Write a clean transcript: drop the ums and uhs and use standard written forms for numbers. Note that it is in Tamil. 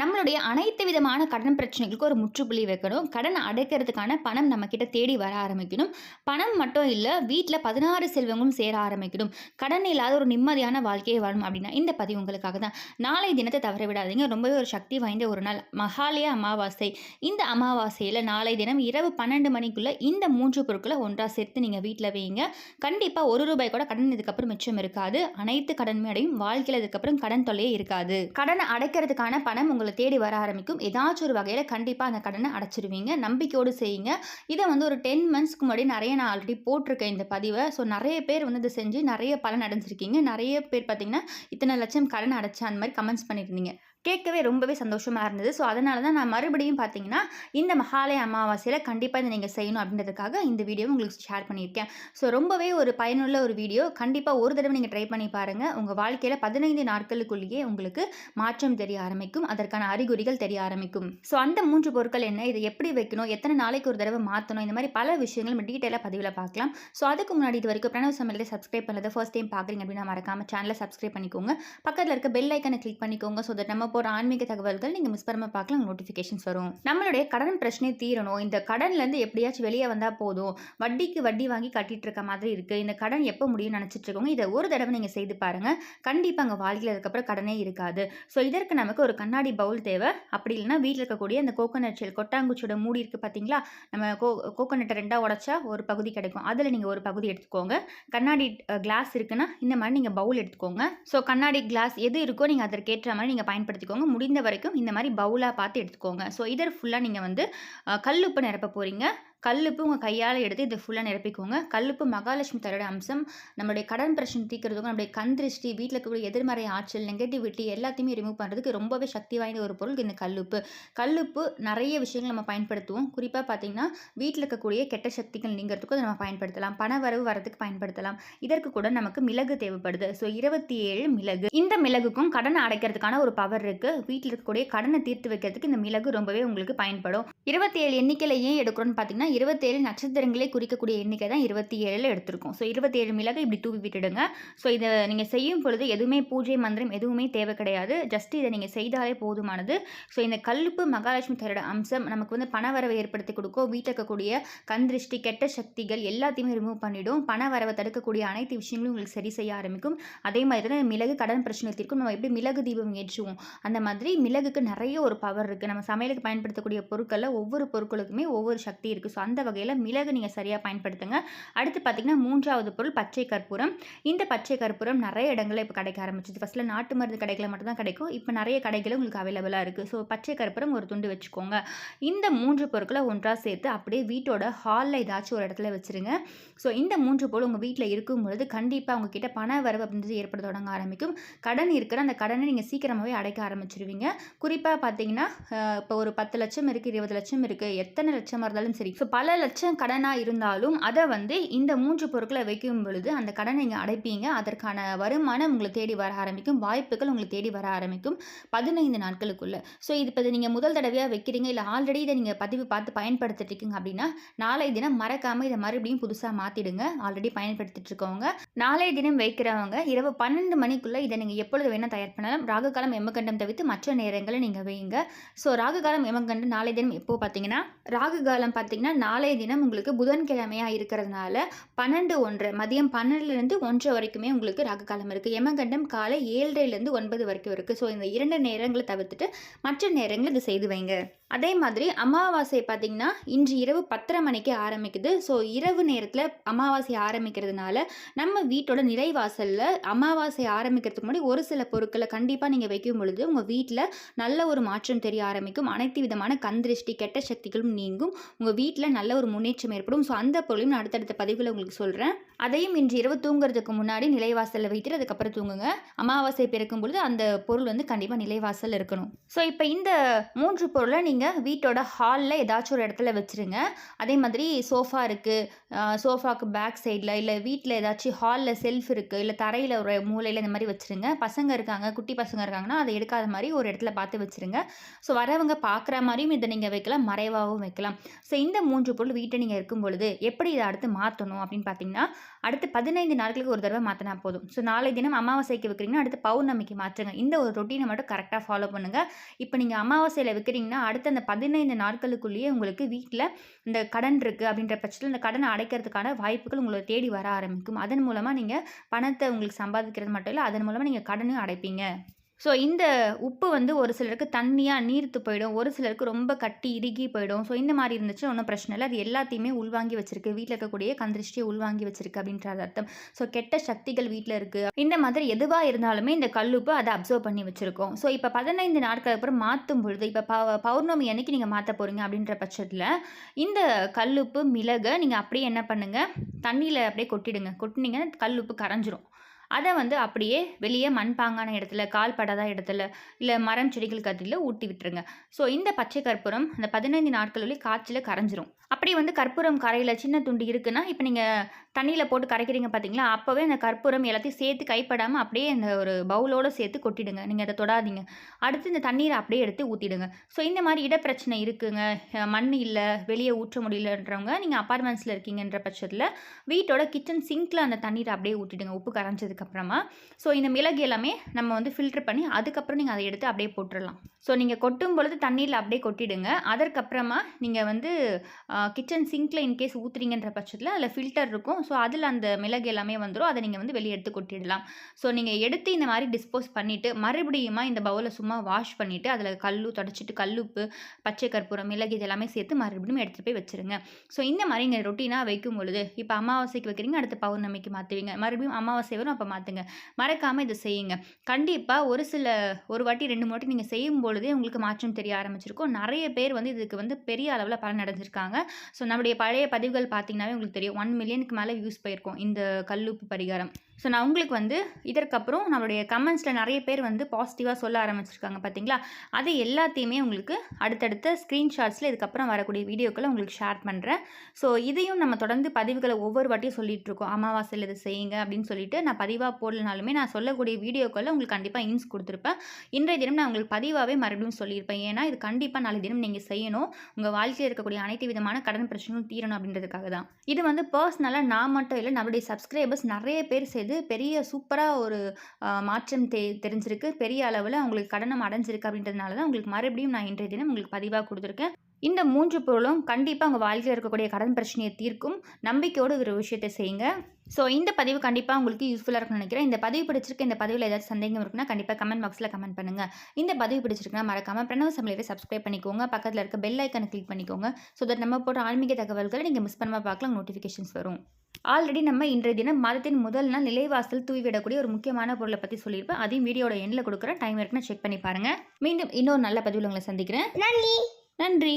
நம்மளுடைய அனைத்து விதமான கடன் பிரச்சனைகளுக்கும் ஒரு முற்றுப்புள்ளி வைக்கணும். கடன் அடைக்கிறதுக்கான பணம் நம்மகிட்ட தேடி வர ஆரம்பிக்கணும். பணம் மட்டும் இல்ல, வீட்ல 16 செல்வங்களும் சேர ஆரம்பிக்கணும். கடன் இல்லாத ஒரு நிம்மதியான வாழ்க்கையை வாழணும் அப்படின்னா, இந்த பதிவு உங்களுக்காக தான். நாளை தினத்த தவற விடாதீங்க. ரொம்பவே ஒரு சக்தி வாய்ந்த ஒரு நாள். மகாலய அமாவாசை. இந்த அமாவாசையில நாளை தினம் இரவு 12 மணிக்குள்ள இந்த 3 பொருட்கள ஒன்றா சேர்த்து நீங்க வீட்ல வையுங்க. கண்டிப்பா ரூ. 1 கூட கடன் இதுக்கப்புறம் மிச்சம் இருக்காது. அனைத்து கடனுமே அடையும். வாழ்க்கையில இதுக்கப்புறம் கடன் தொல்லையே இருக்காது. கடனை அடைக்கிறதுக்கான பணம் உங்களை தேடி வர ஆரம்பிக்கும். ஏதாச்சும் ஒரு வகையில் கண்டிப்பாக அந்த கடனை அடைச்சிருவீங்க. நம்பிக்கையோடு செய்யுங்க. இதை ஒரு 10 மந்த்ஸ்க்கு முன்னாடி நான் ஆல்ரெடி போட்டிருக்கேன் இந்த பதிவை. ஸோ நிறைய பேர் இதை செஞ்சு நிறைய பலன் அடைஞ்சிருக்கீங்க. நிறைய பேர் பார்த்தீங்கன்னா இத்தனை லட்சம் கடன் அடைச்சா அந்த மாதிரி கமெண்ட்ஸ் பண்ணியிருந்தீங்க. கேட்கவே ரொம்பவே சந்தோஷமாக இருந்தது. ஸோ அதனால தான் நான் மறுபடியும் பார்த்தீங்கன்னா இந்த மகாலய அமாவாசையில் கண்டிப்பாக இதை நீங்கள் செய்யணும் அப்படின்றதுக்காக இந்த வீடியோ உங்களுக்கு ஷேர் பண்ணியிருக்கேன். ஸோ ரொம்பவே ஒரு பயனுள்ள ஒரு வீடியோ. கண்டிப்பாக ஒரு தடவை நீங்கள் ட்ரை பண்ணி பாருங்கள். உங்கள் வாழ்க்கையில் 15 நாட்களுக்குள்ளேயே உங்களுக்கு மாற்றம் தெரிய ஆரம்பிக்கும். அதற்கான அறிகுறிகள் தெரிய ஆரம்பிக்கும். ஸோ அந்த 3 பொருட்கள் என்ன, இதை எப்படி வைக்கணும், எத்தனை நாளைக்கு ஒரு தடவை மாற்றணும், இந்த மாதிரி பல விஷயங்கள் நம்ம டீட்டெயிலாக பதிவில் பார்க்கலாம். ஸோ அதுக்கு முன்னாடி இது வரைக்கும் பிரணவ் சமையலை சப்ஸ்கிரைப் பண்ணதை ஃபர்ஸ்ட் டைம் பார்க்குறீங்க அப்படின்னா மறக்காமல் சேனலை சப்ஸ்கிரைப் பண்ணிக்கோங்க. பக்கத்தில் இருக்க பெல் ஐக்கனை கிளிக் பண்ணிக்கோங்க. ஸோ தட் நம்ம போகிற ஆன்மீக தகவல்கள் நீங்கள் மிஸ் பண்ணாமல் பார்க்கலாம், நோட்டிஃபிகேஷன்ஸ் வரும். நம்மளுடைய கடன் பிரச்சனை தீரணும். இந்த கடன்லேருந்து எப்படியாச்சும் வெளியே வந்தால் போதும், வட்டிக்கு வட்டி வாங்கி கட்டிட்டு இருக்க மாதிரி இருக்குது, இந்த கடன் எப்போ முடியும்னு நினச்சிட்டு இருக்கோங்க. இதை ஒரு தடவை நீங்கள் செய்து பாருங்கள். கண்டிப்பாக அங்கே வாழ்க்கையில் அதுக்கப்புறம் கடனே இருக்காது. ஸோ இதற்கு நமக்கு ஒரு கண்ணாடி பவுல் தேவை. அப்படி இல்லைன்னா வீட்டில் இருக்கக்கூடிய அந்த கோகோனட் ஷெல், கொட்டாங்குச்சியோட மூடி இருக்குது பார்த்தீங்களா, நம்ம கோகோனட்டை 2ஆக உடச்சா ஒரு பகுதி கிடைக்கும். அதில் நீங்கள் ஒரு பகுதி எடுத்துக்கோங்க. கண்ணாடி கிளாஸ் இருக்குன்னா இந்த மாதிரி நீங்கள் பவுல் எடுத்துக்கோங்க. ஸோ கண்ணாடி கிளாஸ் எது இருக்கோ நீங்கள் அதற்கேற்ற மாதிரி நீங்கள் பயன்படுத்திக்கோங்க. முடிந்த வரைக்கும் இந்த மாதிரி பவுலாக பார்த்து எடுத்துக்கோங்க. ஸோ இதர் ஃபுல்லாக நீங்கள் கல்லுப்பு நிரப்ப போகிறீங்க. கல்லுப்பு உங்கள் கையால் எடுத்து இதை ஃபுல்லாக நிரப்பிக்கோங்க. கல்லுப்பு மகாலட்சுமி தரோட அம்சம். நம்மளுடைய கடன் பிரச்சனை தீர்க்கிறதுக்கும், நம்மளுடைய கண் திருஷ்டி, வீட்டில் இருக்கக்கூடிய எதிர்மறை ஆற்றல், நெகட்டிவிட்டி எல்லாத்தையுமே ரிமூவ் பண்ணுறதுக்கு ரொம்பவே சக்தி வாய்ந்த ஒரு பொருள் இந்த கல்லுப்பு. கல்லுப்பு நிறைய விஷயங்கள் நம்ம பயன்படுத்துவோம். குறிப்பாக பார்த்தீங்கன்னா வீட்டில் இருக்கக்கூடிய கெட்ட சக்திகள் நீங்கிறதுக்கும் அதை நம்ம பயன்படுத்தலாம். பண வரவு வரதுக்கு பயன்படுத்தலாம். இதற்கு கூட நமக்கு மிளகு தேவைப்படுது. ஸோ 27 மிளகு. இந்த மிளகுக்கும் கடனை அடைக்கிறதுக்கான ஒரு பவர் இருக்குது. வீட்டில் இருக்கக்கூடிய கடனை தீர்த்து வைக்கிறதுக்கு இந்த மிளகு ரொம்பவே உங்களுக்கு பயன்படும். 27 எண்ணிக்கையில் ஏன் எடுக்கிறோன்னு பார்த்தீங்கன்னா 27 நட்சத்திரங்களே குறிக்கக்கூடிய எண்ணிக்கை தான் 27 எடுத்திருக்கோம். ஸோ 27 மிளகு இப்படி தூவி விட்டுடுங்க. ஸோ இதை நீங்கள் செய்யும் பொழுது எதுவுமே பூஜை மந்திரம் எதுவுமே தேவை கிடையாது. ஜஸ்ட் இதை நீங்கள் செய்தாலே போதுமானது. ஸோ இந்த கல்லுப்பு மகாலட்சுமி தரோட அம்சம் நமக்கு பணவரவை ஏற்படுத்தி கொடுக்கும். வீட்டில் இருக்கக்கூடிய கண் திருஷ்டி, கெட்ட சக்திகள் எல்லாத்தையுமே ரிமூவ் பண்ணிவிடும். பண வரவை தடுக்கக்கூடிய அனைத்து விஷயங்களும் உங்களுக்கு சரி செய்ய ஆரம்பிக்கும். அதே மாதிரி தான் மிளகு கடன் பிரச்சனை தீர்க்கும். நம்ம எப்படி மிளகு தீபம் ஏற்றுவோம் அந்த மாதிரி மிளகுக்கு நிறைய ஒரு பவர் இருக்குது. நம்ம சமையலுக்கு பயன்படுத்தக்கூடிய பொருட்களில் ஒவ்வொரு பொருட்களுக்குமே ஒவ்வொரு சக்தி இருக்குது. ஸோ அந்த வகையில் மிளகு நீங்கள் சரியாக பயன்படுத்துங்க. அடுத்து பார்த்தீங்கன்னா 3வது பொருள் பச்சை கற்பூரம். இந்த பச்சை கற்பூரம் நிறைய இடங்களில் இப்போ கிடைக்க ஆரம்பிச்சிது. ஃபஸ்ட்டில் நாட்டு மருந்து கடைகளில் மட்டும்தான் கிடைக்கும். இப்போ நிறைய கடைகளும் உங்களுக்கு அவைலபிளாக இருக்குது. ஸோ பச்சை கற்பூரம் ஒரு துண்டு வச்சுக்கோங்க. இந்த 3 பொருட்களை ஒன்றாக சேர்த்து அப்படியே வீட்டோட ஹாலில் ஏதாச்சும் ஒரு இடத்துல வச்சுருங்க. ஸோ இந்த 3 பொருள் உங்கள் வீட்டில் இருக்கும் பொழுது கண்டிப்பாக உங்ககிட்ட பண வரவு அப்படின்றது ஏற்பட தொடங்க ஆரம்பிக்கும். கடன் இருக்கிற அந்த கடனை நீங்கள் சீக்கிரமாகவே அடைக்க ஆரம்பிச்சிருவீங்க. குறிப்பாக பார்த்தீங்கன்னா இப்போ ஒரு 10 லட்சம் இருக்குது, 20 லட்சம் இருக்குது, எத்தனை லட்சமாக இருந்தாலும் சரி, ஸோ பல லட்சம் கடனாக இருந்தாலும் அதை இந்த 3 பொருட்களை வைக்கும் பொழுது அந்த கடனை நீங்கள் அடைப்பீங்க. அதற்கான வருமானம் உங்களை தேடி வர ஆரம்பிக்கும். வாய்ப்புகள் உங்களை தேடி வர ஆரம்பிக்கும் 15 நாட்களுக்குள்ள. ஸோ இது இப்போ நீங்கள் முதல் தடவையாக வைக்கிறீங்க, இல்லை ஆல்ரெடி இதை நீங்கள் பதிவு பார்த்து பயன்படுத்திட்டு இருக்கீங்க அப்படின்னா நாளை தினம் மறக்காமல் இதை மறுபடியும் புதுசாக மாற்றிடுங்க. ஆல்ரெடி பயன்படுத்திட்டு இருக்கவங்க நாளை தினம் வைக்கிறவங்க இரவு 12 மணிக்குள்ளே இதை நீங்கள் எப்பொழுது வேணால் தயார் பண்ணலாம். ராகுகாலம் எமகண்டம் தவிர்த்து மற்ற நேரங்களை நீங்கள் வைங்க. ஸோ ராகுகாலம் எமகண்டம் நாளை தினம் எப்போ பார்த்தீங்கன்னா ராகுகாலம் பார்த்தீங்கன்னா நாளைய தினம் உங்களுக்கு புதன்கிழமையாக இருக்கிறதுனால 12:01 மதியம் 12லேருந்து 1 வரைக்குமே உங்களுக்கு ராகுகாலம் இருக்குது. யமகண்டம் காலை 7:30லேருந்து 9 வரைக்கும் இருக்குது. ஸோ இந்த 2 நேரங்களை தவிர்த்துட்டு மற்ற நேரங்கள் இது செய்து வைங்க. அதே மாதிரி அமாவாசை பார்த்தீங்கன்னா இன்று இரவு 10:30 மணிக்கு ஆரம்பிக்குது. ஸோ இரவு நேரத்தில் அமாவாசை ஆரம்பிக்கிறதுனால நம்ம வீட்டோட நிலைவாசலில் அமாவாசை ஆரம்பிக்கிறதுக்கு முன்னாடி ஒரு சில பொருட்களை கண்டிப்பாக நீங்கள் வைக்கும் பொழுது உங்கள் வீட்டில் நல்ல ஒரு மாற்றம் தெரிய ஆரம்பிக்கும். அனைத்து விதமான கந்திருஷ்டி, கெட்ட சக்திகளும் நீங்கும். உங்கள் வீட்டில் நல்ல ஒரு முன்னேற்றம் ஏற்படும். ஸோ அந்த பொருளையும் நான் அடுத்தடுத்த பதிவில் உங்களுக்கு சொல்கிறேன். அதையும் இன்று இரவு தூங்குறதுக்கு முன்னாடி நிலைவாசலில் வைத்துட்டு அதுக்கப்புறம் தூங்குங்க. அமாவாசை பிறக்கும் பொழுது அந்த பொருள் கண்டிப்பாக நிலைவாசல் இருக்கணும். ஸோ இப்போ இந்த 3 பொருளை நீங்கள் வீட்டோட ஹாலில் ஏதாச்சும் ஒரு இடத்துல வச்சுருங்க. அதே மாதிரி சோஃபா இருக்குது, சோஃபாவுக்கு பேக் சைடில், இல்லை வீட்டில் ஏதாச்சும் ஹாலில் செல்ஃப் இருக்குது, இல்லை தரையில் ஒரு மூலையில் இந்த மாதிரி வச்சுருங்க. பசங்க இருக்காங்க, குட்டி பசங்க இருக்காங்கன்னா அதை எடுக்காத மாதிரி ஒரு இடத்துல பார்த்து வச்சுருங்க. ஸோ வரவங்க பார்க்குற மாதிரியும் இதை நீங்கள் வைக்கலாம், மறைவாகவும் வைக்கலாம். ஸோ இந்த 3 பொருள் வீட்டை நீங்கள் இருக்கும் பொழுது எப்படி இதை அடுத்து மாற்றணும் அப்படின்னு பார்த்தீங்கன்னா, அடுத்து 15 நாட்களுக்கு ஒரு தடவை மாற்றினா போதும். ஸோ நாளை தினம் அமாவாசைக்கு வைக்கிறீங்கன்னா அடுத்து பௌர்ணமிக்கு மாற்றுங்க. இந்த ஒரு ரொட்டீனை மட்டும் கரெக்டாக ஃபாலோ பண்ணுங்கள். இப்போ நீங்கள் அமாவாசையில் வைக்கிறீங்கன்னா அடுத்த அந்த 15 நாட்களுக்குள்ளேயே உங்களுக்கு வீட்டில் இந்த கடன் இருக்குது அப்படின்ற பட்சத்தில் இந்த கடனை அடைக்கிறதுக்கான வாய்ப்புகள் உங்களை தேடி வர ஆரம்பிக்கும். அதன் மூலமாக நீங்கள் பணத்தை உங்களுக்கு சம்பாதிக்கிறது மட்டும் இல்லை, அதன் மூலமாக நீங்கள் கடனையும் அடைப்பீங்க. ஸோ இந்த உப்பு வந்து ஒரு சிலருக்கு தண்ணியாக நீர்த்து போயிடும், ஒரு சிலருக்கு ரொம்ப கட்டி இறுகி போயிடும். ஸோ இந்த மாதிரி இருந்துச்சு ஒன்றும் பிரச்சனை இல்லை. அது எல்லாத்தையுமே உள்வாங்கி வச்சிருக்கு, வீட்டில் இருக்கக்கூடிய கந்திருஷ்டியை உள்வாங்கி வச்சிருக்கு அப்படின்றது அர்த்தம். ஸோ கெட்ட சக்திகள் வீட்டில் இருக்குது, இந்த மாதிரி எதுவாக இருந்தாலுமே இந்த கல்லுப்பு அதை அப்சர்வ் பண்ணி வச்சுருக்கோம். ஸோ இப்போ 15 நாட்கள் அப்புறம் மாற்றும் பொழுது, இப்போ பௌர்ணமி அன்னைக்கு நீங்கள் மாற்ற போகிறீங்க அப்படின்ற பட்சத்தில் இந்த கல்லுப்பு மிளகை நீங்கள் அப்படியே என்ன பண்ணுங்கள், தண்ணியில் அப்படியே கொட்டிடுங்க. கொட்டினீங்கன்னா கல்லுப்பு கரைஞ்சிரும். அதை வந்து அப்படியே வெளியே மண்பாங்கான இடத்துல, கால் படாத இடத்துல, இல்லை மரம் செடிகளுக்கு அடியில் ஊட்டி விட்டுருங்க. ஸோ இந்த பச்சை கற்பூரம் அந்த 15 நாட்களுள்ளே காய்ச்சல கரைஞ்சிரும். அப்படி வந்து கற்பூரம் கரையில் சின்ன துண்டு இருக்குன்னா, இப்போ நீங்கள் தண்ணியில் போட்டு கரைக்கிறீங்க பார்த்தீங்களா, அப்போவே அந்த கற்பூரம் எல்லாத்தையும் சேர்த்து கைப்படாமல் அப்படியே அந்த ஒரு பவுலோடு சேர்த்து கொட்டிடுங்க. நீங்கள் அதை தொடாதீங்க. அடுத்து இந்த தண்ணீரை அப்படியே எடுத்து ஊற்றிடுங்க. ஸோ இந்த மாதிரி இடப்பிரச்சனை இருக்குங்க, மண் இல்லை, வெளியே ஊற்ற முடியலன்றவங்க, நீங்கள் அப்பார்ட்மெண்ட்ஸில் இருக்கீங்கன்ற பட்சத்தில் வீட்டோட கிச்சன் சிங்க்கில் அந்த தண்ணீரை அப்படியே ஊற்றிடுங்க உப்பு கரைஞ்சதுக்கப்புறமா. ஸோ இந்த மிளகு எல்லாமே நம்ம வந்து ஃபில்டர் பண்ணி அதுக்கப்புறம் நீங்கள் அதை எடுத்து அப்படியே போட்டுடலாம். ஸோ நீங்கள் கொட்டும் பொழுது தண்ணீரில் அப்படியே கொட்டிடுங்க. அதற்கப்புறமா நீங்கள் வந்து கிச்சன் சிங்க்கில் இன்கேஸ் ஊற்றுறீங்கன்ற பட்சத்தில் அதில் ஃபில்டர் இருக்கும். ஸோ அதில் அந்த மிளகு எல்லாமே வந்துடும். அதை நீங்கள் வந்து வெளியே எடுத்து கொட்டிடலாம். ஸோ நீங்கள் எடுத்து இந்த மாதிரி டிஸ்போஸ் பண்ணிவிட்டு மறுபடியுமா இந்த பவுலை சும்மா வாஷ் பண்ணிவிட்டு அதில் தொடச்சிட்டு கல்லுப்பு, பச்சை கற்பூரம், மிளகு இது எல்லாமே சேர்த்து மறுபடியும் எடுத்துகிட்டு போய் வச்சுருங்க. ஸோ இந்த மாதிரி நீங்கள் ரொட்டீனாக வைக்கும் பொழுது, இப்போ அமாவாசைக்கு வைக்கிறீங்க, அடுத்து பௌர்ணமிக்கு மாற்றுவீங்க, மறுபடியும் அமாவாசை வரும் அப்போ மாற்றுங்க. மறக்காமல் இதை செய்யுங்க. கண்டிப்பாக ஒரு வாட்டி 2 வாட்டி நீங்கள் செய்யும் பொழுதே உங்களுக்கு மாற்றம் தெரிய ஆரம்பிச்சிருக்கும். நிறைய பேர் வந்து இதுக்கு வந்து பெரிய அளவில் பலன் அடைஞ்சிருக்காங்க. ஸோ நம்முடைய பழைய பதிவுகள் பார்த்தீங்கன்னாவே உங்களுக்கு தெரியும், 1 மில்லியனுக்கு மேலே வியூஸ் போயிருக்கும் இந்த கல்லுப்பு பரிகாரம். ஸோ நான் உங்களுக்கு வந்து இதற்கப்புறம் நம்மளுடைய கமெண்ட்ஸில் நிறைய பேர் வந்து பாசிட்டிவாக சொல்ல ஆரம்பிச்சிருக்காங்க பார்த்தீங்களா, அது எல்லாத்தையுமே உங்களுக்கு அடுத்தடுத்த ஸ்க்ரீன்ஷாட்ஸில் இதுக்கப்புறம் வரக்கூடிய வீடியோக்களை உங்களுக்கு ஷேர் பண்ணுறேன். ஸோ இதையும் நம்ம தொடர்ந்து பதிவுகளை ஒவ்வொரு வாட்டியும் சொல்லிகிட்ருக்கோம், அமாவாசையில் இதை செய்யுங்க அப்படின்னு சொல்லிட்டு. நான் பதிவாக போடலனாலுமே நான் சொல்லக்கூடிய வீடியோக்களில் உங்களுக்கு கண்டிப்பாக இன்ஸ் கொடுத்துருப்பேன். இன்றைய தினம் நான் உங்களுக்கு பதிவாகவே மறுபடியும் சொல்லியிருப்பேன். ஏன்னா இது கண்டிப்பாக நாளை தினம் நீங்கள் செய்யணும், உங்கள் வாழ்க்கையில் இருக்கக்கூடிய அனைத்து விதமான கடன் பிரச்சனையும் தீரணும் அப்படின்றதுக்காக தான். இது வந்து பர்சனலாக நான் மட்டும் இல்லை, நம்மளுடைய சப்ஸ்கிரைபர்ஸ் நிறைய பேர் செய்து பெரிய சூப்பராக ஒரு மாற்றம் தெரிஞ்சிருக்கு, பெரிய அளவில் அவங்களுக்கு கடனம் அடைஞ்சிருக்கு. அப்படின்றதுனால தான் உங்களுக்கு மறுபடியும் நான் இன்றைய தினம் உங்களுக்கு பதிவாக கொடுத்துருக்கேன். இந்த 3 பொருளும் கண்டிப்பாக உங்கள் வாழ்க்கையில் இருக்கக்கூடிய கடன் பிரச்சனையை தீர்க்கும். நம்பிக்கையோடு ஒரு விஷயத்தை செய்யுங்க. ஸோ இந்த பதிவு கண்டிப்பாக உங்களுக்கு யூஸ்ஃபுல்லாக இருக்கும்னு நினைக்கிறேன். இந்த பதிவு பிடிச்சிருக்கு, இந்த பதிவில் ஏதாச்சும் சந்தேகம் இருக்குன்னா கண்டிப்பாக கமெண்ட் பாக்ஸில் கமெண்ட் பண்ணுங்கள். இந்த பதிவு பிடிச்சிருக்குன்னா மறக்காமல் பிரணவ சமையலை சப்ஸ்கிரைப் பண்ணிக்கோங்க, பக்கத்தில் இருக்க பெல் ஐக்கனை கிளிக் பண்ணிக்கோங்க. ஸோ தட் நம்ம போட்ட ஆன்மீக தகவல்களை நீங்கள் மிஸ் பண்ணாமல் பார்க்கலாம், நோட்டிஃபிகேஷன்ஸ் வரும். ஆல்ரெடி நம்ம இன்றைய தினம் மாதத்தின் முதல் நாள் நிலைவாசல் தூவிவிடக்கூடிய ஒரு முக்கியமான பொருளை பற்றி சொல்லியிருப்பேன். அதையும் வீடியோட எண்ணில் கொடுக்குறேன், டைம் இருக்குன்னு செக் பண்ணி பாருங்கள். மீண்டும் இன்னொரு நல்ல பதிவில் உங்களை சந்திக்கிறேன். நன்றி.